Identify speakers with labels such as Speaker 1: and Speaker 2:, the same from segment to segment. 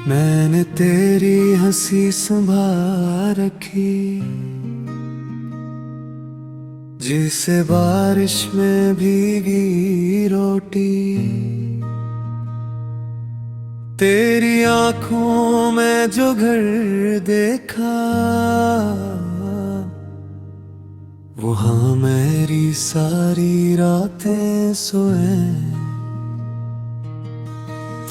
Speaker 1: मैंने तेरी हंसी संभाल रखी, जिसे बारिश में भीगी रोटी। तेरी आंखों में जो घर देखा, वहां मेरी सारी रातें सोए।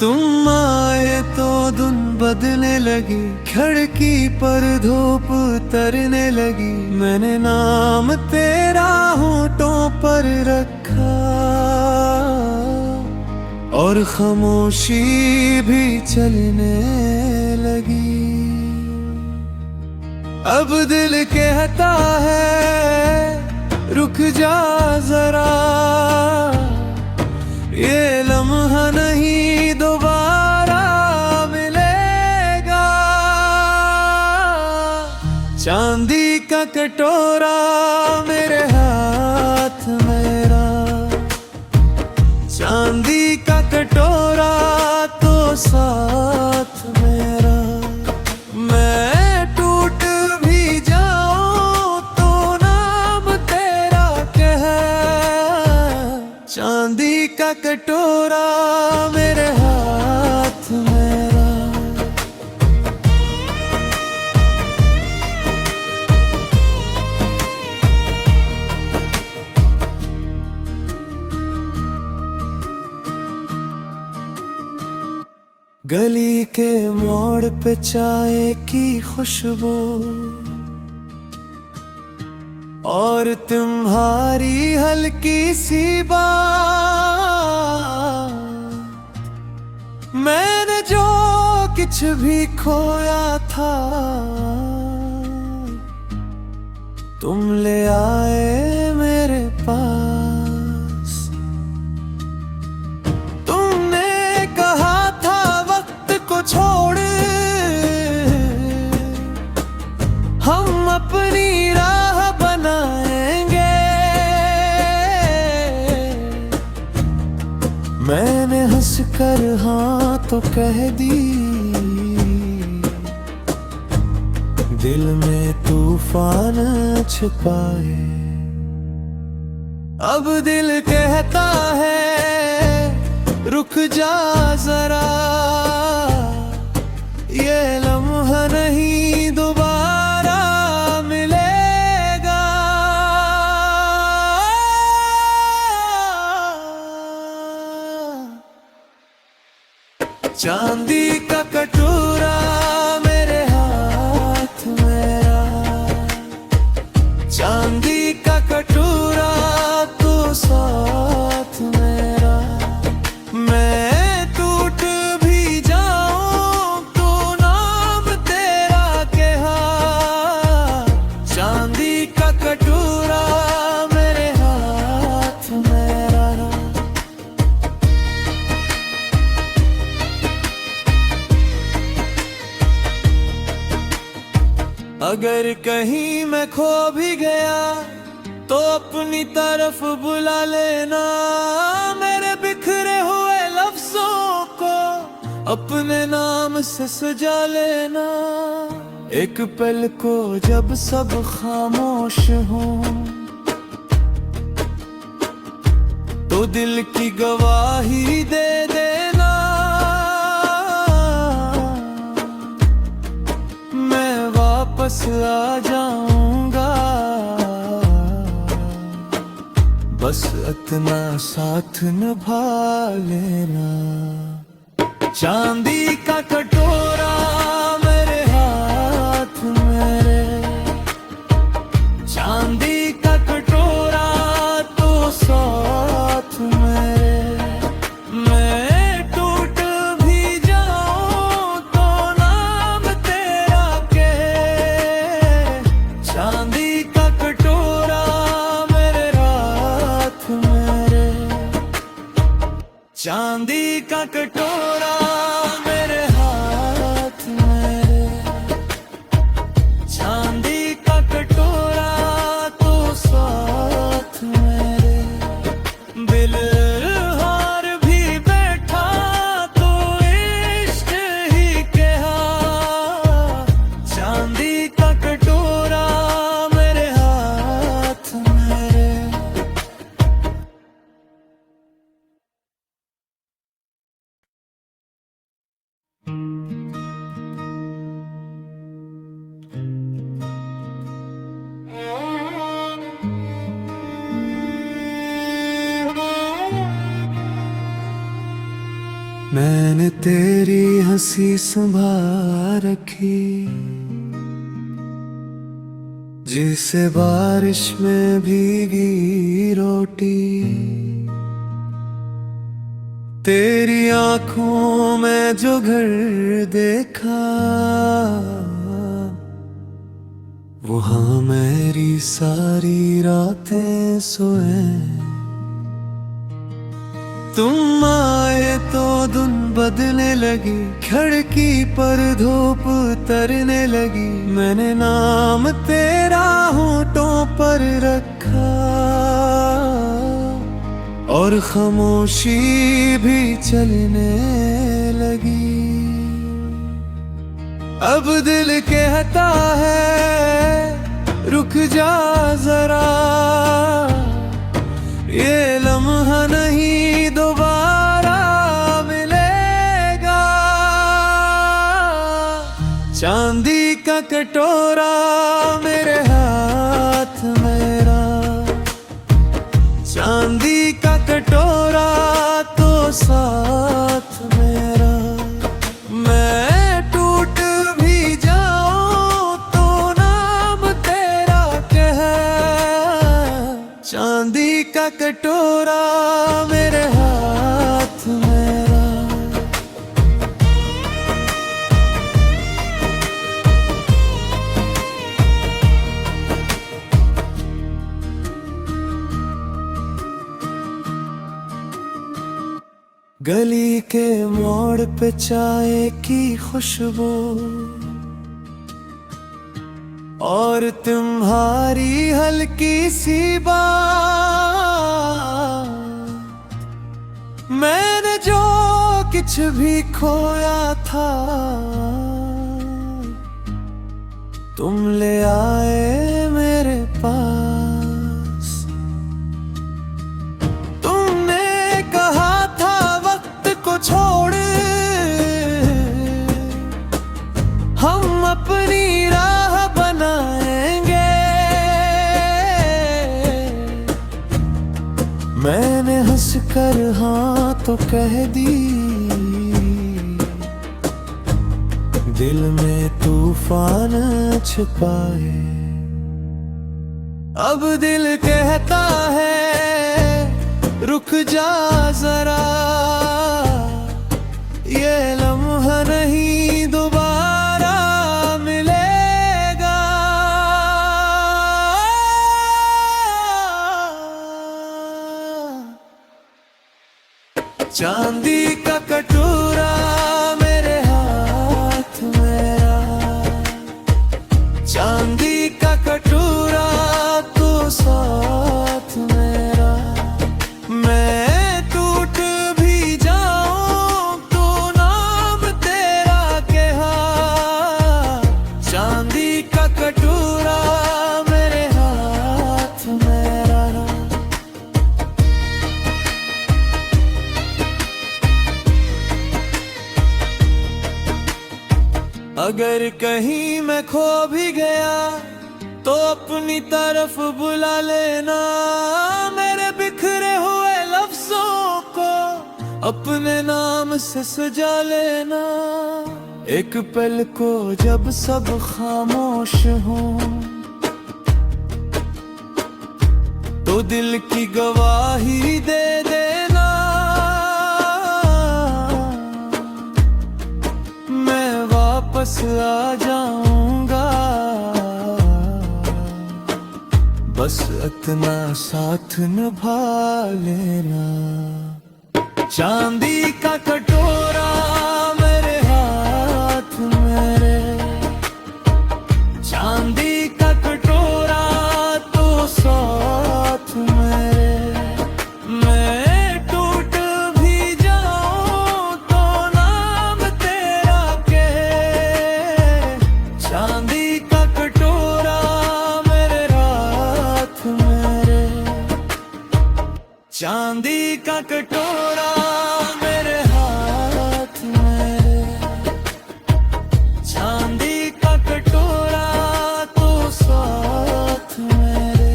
Speaker 1: तुम आए तो धुन बदलने लगी, खिड़की पर धूप उतरने लगी। मैंने नाम तेरा होठों पर रखा, और खामोशी भी चलने लगी। अब दिल कहता है रुक जा जरा, ये लम्हा नहीं दोबारा मिलेगा। चांदी का कटोरा मेरे हाथ मेरा, चांदी का कटोरा तो साथ मेरा। मैं टूट भी जाऊं तो नाम तेरा कह, चांदी का कटोरा मेरे हाथ मेरा। गली के मोड़ पे चाय की खुशबू, और तुम्हारी हल्की सी बात। मैंने जो कुछ भी खोया था, तुम ले आए मेरे पास। तुमने कहा था वक्त को छोड़, हम अपनी राह बनाएंगे। मैंने हंसकर हाँ तो कह दी, दिल में तूफान छुपाए। अब दिल कहता है रुक जा जरा, ये लम्हा नहीं दोबारा मिलेगा। चांदी का कटोरा मेरे हाथ मेरा, चांदी का कटोरा तो साथ मेरा। मैं टूट भी जाऊं तो नाम तेरा कहा, चांदी का कटोरा मेरे हाथ मेरा। अगर कहीं मैं खो भी गया तो अपनी तरफ बुला लेना। मेरे बिखरे हुए लफ्जों को अपने नाम से सजा लेना। एक पल को जब सब खामोश हो, तो दिल की गवाही दे देना। मैं वापस आ जाऊंगा, बस इतना साथ निभा लेना। चांदी का कटोरा मेरे हाथ मेरे, चांदी का कटोरा तो साथ मेरे। मैं टूट भी जाऊं तो नाम तेरा कहे, चांदी का कटोरा मेरे हाथ मेरे, चांदी का कटोरा मेरे हाथ मेरे। चांदी का कटोरा तो साथ मेरे। दिल हार भी बैठा तो इश्क ही के हंसी संभाल रखी, जिसे बारिश में भीगी रोटी। तेरी आंखों में जो घर देखा, वहाँ मेरी सारी रातें सोए। तुम आए तो धुन बदलने लगी, खिड़की पर धूप उतरने लगी। मैंने नाम तेरा होठों पर रखा, और खामोशी भी चलने लगी। अब दिल कहता है रुक जा जरा, ये लम्हा नहीं दोबारा मिलेगा। चांदी का कटोरा मेरे हाथ मेरा, चांदी का कटोरा तो साथ मेरा। मैं टूट भी जाऊं तो नाम तेरा कह, चांदी का कटोरा मेरे हाथ मेरा। गली के मोड़ पे चाय की खुशबू, और तुम्हारी हल्की सी बात। मैंने जो कुछ भी खोया था, तुम ले आए मेरे पास। तुमने कहा था वक्त को छोड़, हम अपनी राह बनाएंगे। मैंने हंसकर हाँ तो कह दी, दिल में तूफान छुपाए। अब दिल कहता है रुक जा जरा, ये लम्हा नहीं दोबारा मिलेगा। चांदी का कटोरा मेरे हाथ मेरा, चांदी का कटोरा तो साथ मेरा। मैं टूट भी जाऊं तो नाम तेरा कहा, चांदी का कटोरा मेरे हाथ मेरा। अगर कहीं मैं खो भी गया तो अपनी तरफ बुला लेना। मेरे बिखरे हुए लफ्जों को अपने नाम से सजा लेना। एक पल को जब सब खामोश हो, तो दिल की गवाही दे देना। मैं वापस आ जाऊंगा, बस इतना साथ निभा लेना। चांदी का कटोरा मेरे हाथ मेरे, चांदी का कटोरा तो साथ मेरे। मैं टूट भी जाऊं तो नाम तेरा कहे, चांदी का कटोरा मेरे हाथ मेरे, चांदी का कटोरा मेरे हाथ मेरे। चांदी का कटोरा तो साथ मेरे।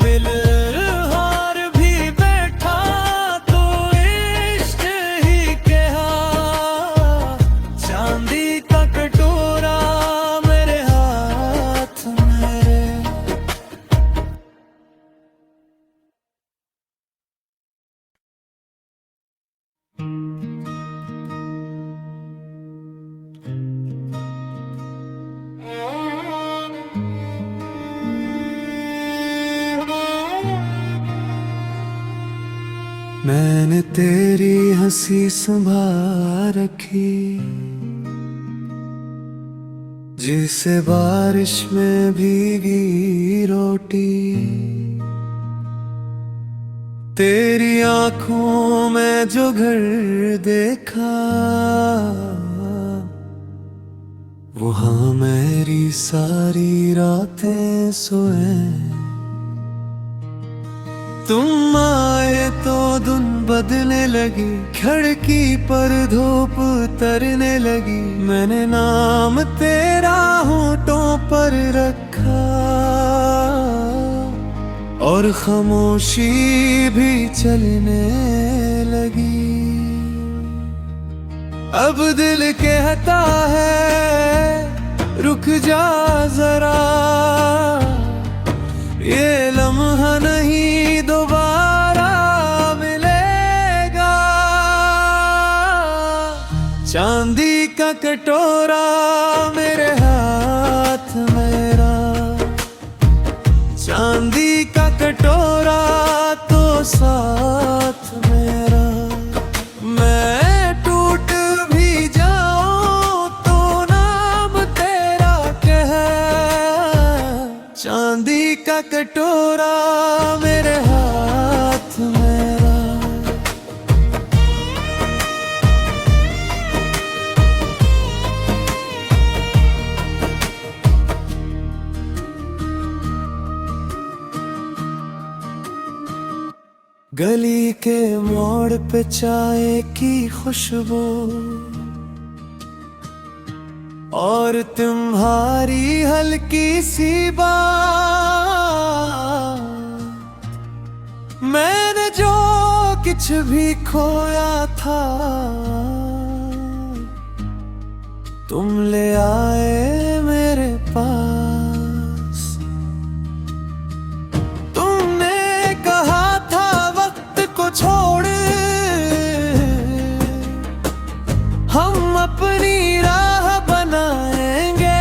Speaker 1: दिल हार भी बैठा तो इश्क ही कहा, मैंने तेरी हंसी संभाल रखी, जिसे बारिश में भीगी रोटी। तेरी आंखों में जो घर देखा, वहाँ मेरी सारी रातें सोए। तुम आए तो धुन बदलने लगी, खिड़की पर धूप उतरने लगी। मैंने नाम तेरा होठों पर रखा, और खामोशी भी चलने लगी। अब दिल कहता है रुक जा जरा, ये लम्हा नहीं दोबारा मिलेगा। चांदी का कटोरा मेरे हाथ मेरा, चांदी का कटोरा तो साथ मेरा। मैं टूट भी जाऊं तो नाम तेरा कह, चांदी का कटोरा मेरे हाथ मेरा। गली के मोड़ पे चाय की खुशबू, और तुम्हारी हल्की सी बात। मैंने जो कुछ भी खोया था, तुम ले आए मेरे पास। तुमने कहा था वक्त को छोड़, हम अपनी राह बनाएंगे।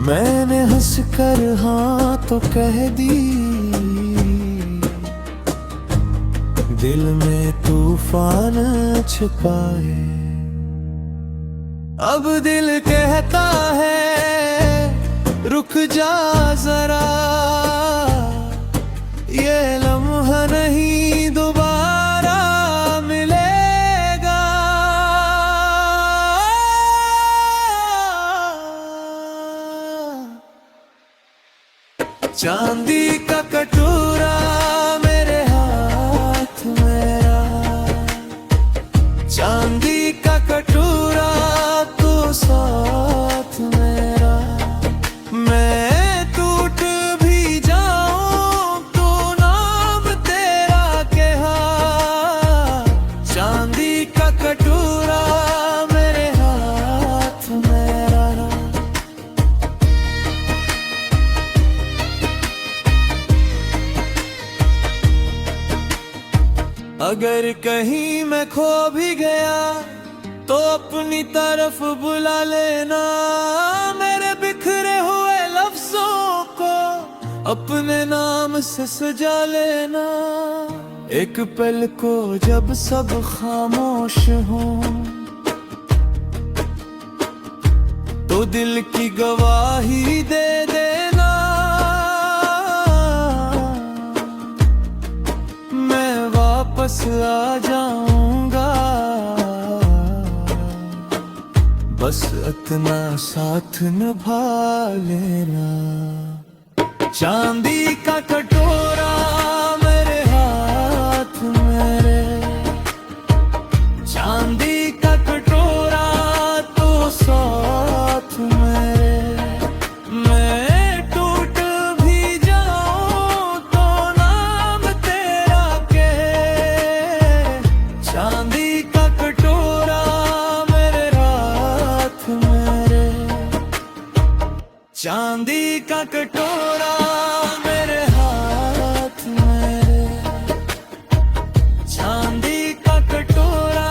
Speaker 1: मैंने हंसकर हाँ तो कह दी, दिल में तूफान छुपाए। अब दिल कहता है रुक जा जरा, ये लम्हा नहीं दोबारा मिलेगा। चांदी का कटोरा मेरे हाथ मेरा, चांदी का कटोरा तो साथ मेरा। मैं टूट भी जाऊं तो नाम तेरा कहा, चांदी का कटोरा मेरे हाथ मेरा। अगर कहीं मैं खो भी गया तो अपनी तरफ बुला लेना। मेरे बिखरे हुए लफ्जों को अपने नाम से सजा लेना। एक पल को जब सब खामोश हो, तो दिल की गवाही दे देना। मैं वापस आ जाऊंगा, बस इतना साथ निभा लेना। चांदी का कटोरा मेरे हाथ मेरे, चांदी का कटोरा तो साथ मेरे। मैं टूट भी जाऊं तो नाम तेरा कहे, चांदी का कटोरा मेरे हाथ मेरे, चांदी का कटोरा मेरे हाथ मेरे, चांदी का कटोरा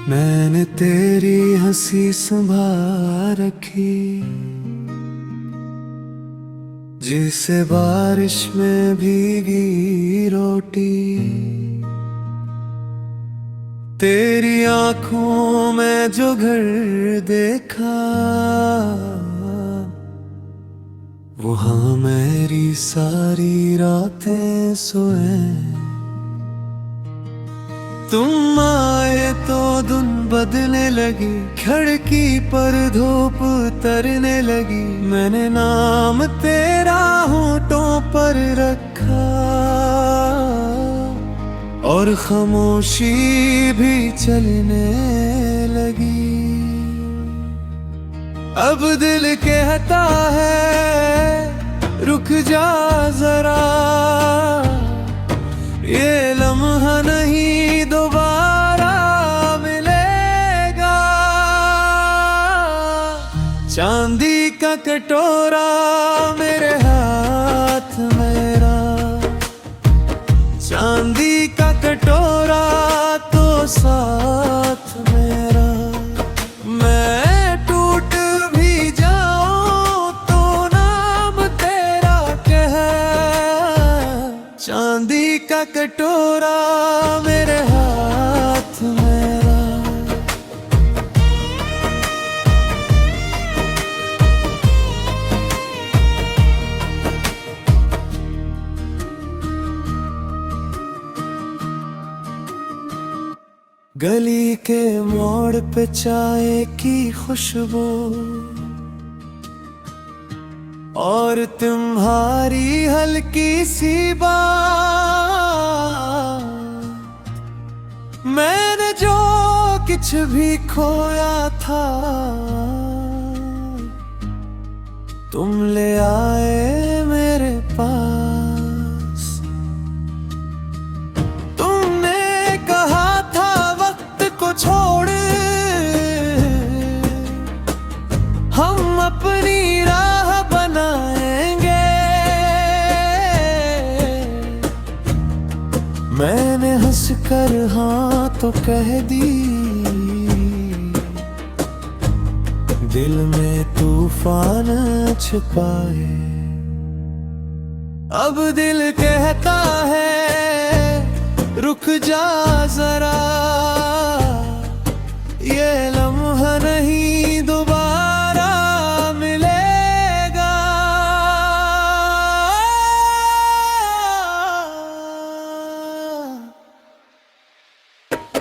Speaker 1: मैंने तेरी हंसी संभाल रखी, जिसे बारिश में भीगी रोटी। तेरी आंखों में जो घर देखा, वहां मेरी सारी रातें सोए। तुम आए तो धुन बदलने लगी, खिड़की पर धूप उतरने लगी। मैंने नाम तेरा होठों पर रखा, और खामोशी भी चलने लगी। अब दिल कहता है रुक जा जरा, ये लम्हा नहीं दोबारा मिलेगा। चांदी का कटोरा मेरे हाथ मेरा, चांदी का कटोरा तो साथ मेरा। मैं टूट भी जाऊं तो नाम तेरा कह, चांदी का कटोरा मेरे हाथ मेरा। गली के मोड़ पे चाय की खुशबू, और तुम्हारी हल्की सी बात। मैंने जो कुछ भी खोया था, तुम ले आए मेरे पास। तुमने कहा था वक्त को छोड़, हम अपनी राह बनाएंगे। मैंने हंसकर हाँ तो कह दी, दिल में तूफान छुपाए। अब दिल कहता है रुक जा जरा, ये लम्हा नहीं दोबारा मिलेगा।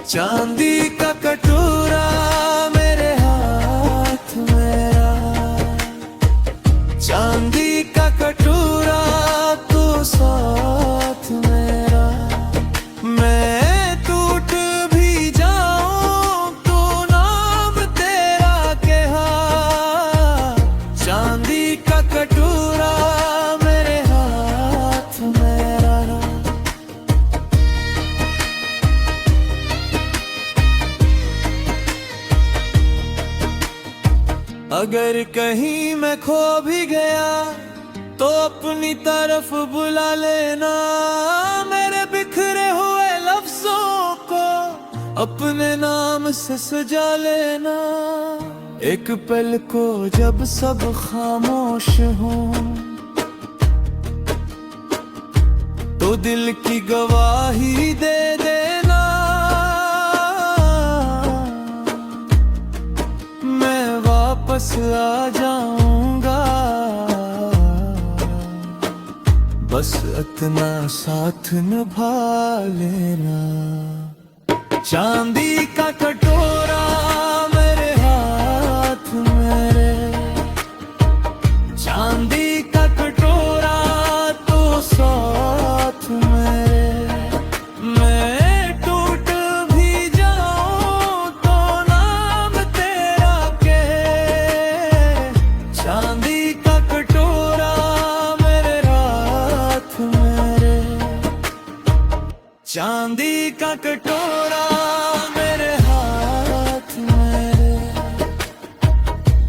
Speaker 1: चांदी का कटोरा मेरे हाथ मेरा, चांदी का कटोरा तो साथ मेरा। मैं टूट भी जाऊं तो नाम तेरा कहा, चांदी का कटोरा मेरे हाथ मेरा। अगर कहीं मैं खो भी गया तो अपनी तरफ बुला लेना। मेरे बिखरे हुए लफ्जों को अपने नाम से सजा लेना। एक पल को जब सब खामोश हो, तो दिल की गवाही दे देना। मैं वापस आ जाऊंगा, बस इतना साथ निभा लेना। चांदी का कटोरा मेरे हाथ मेरे, चांदी का कटोरा तो साथ मेरे। मैं टूट भी जाऊं तो नाम तेरा कहे, चांदी का कटोरा मेरे हाथ मेरे, चांदी का कटोरा मेरे हाथ मेरे।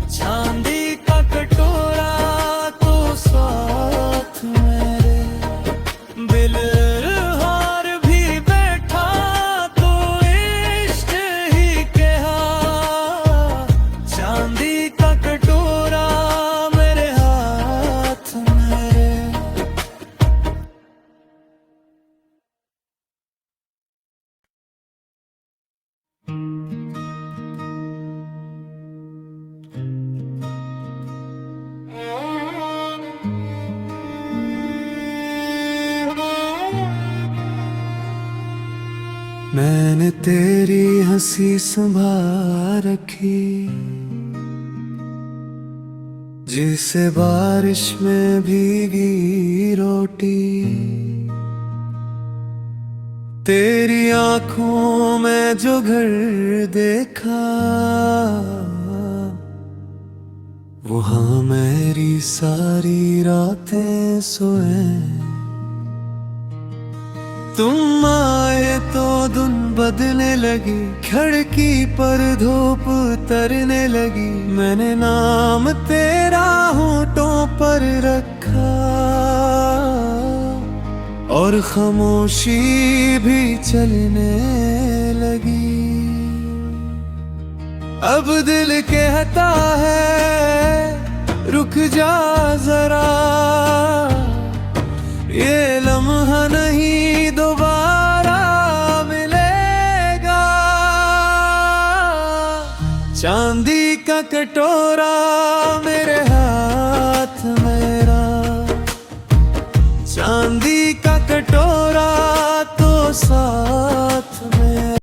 Speaker 1: चांदी का कटोरा तो साथ मेरे। दिल हार भी बैठा तो इश्क ही कह, मैंने तेरी हंसी संभाल रखी, जिसे बारिश में भीगी रोटी। तेरी आंखों में जो घर देखा, वहाँ मेरी सारी रातें सोए। तुम आए तो धुन बदलने लगी, खिड़की पर धूप उतरने लगी। मैंने नाम तेरा होठों पर रखा, और खामोशी भी चलने लगी। अब दिल कहता है रुक जा जरा, ये लम्हा नहीं दोबारा मिलेगा। चांदी का कटोरा मेरे हाथ मेरा, चांदी का कटोरा तो साथ में।